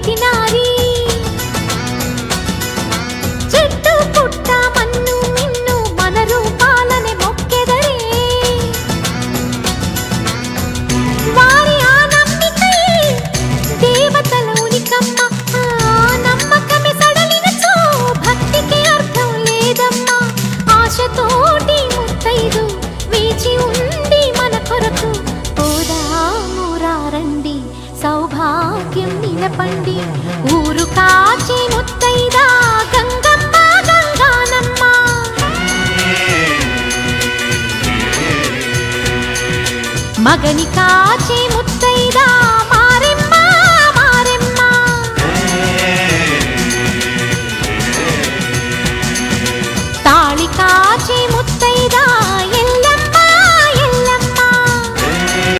శ్రీమతి నారీ చెట్టు పుట్ట మన్ను మిన్ను మన రూపాలనే మొక్కెదరే వారి ఆ నమ్మికై దేవతల ఉనికమ్మ నమ్మకమే సడలినచో భక్తికి అర్థం లేదమ్మా ఆశతోటి ముత్తైదు వేచి ఉండి మన కొరకు పోదామురారండి సౌభాగ్యం నిలపండి ఊరు కాచి ముత్తైదా గంగమ్మ గంగానమ్మ మగని కాచి ముత్తైదా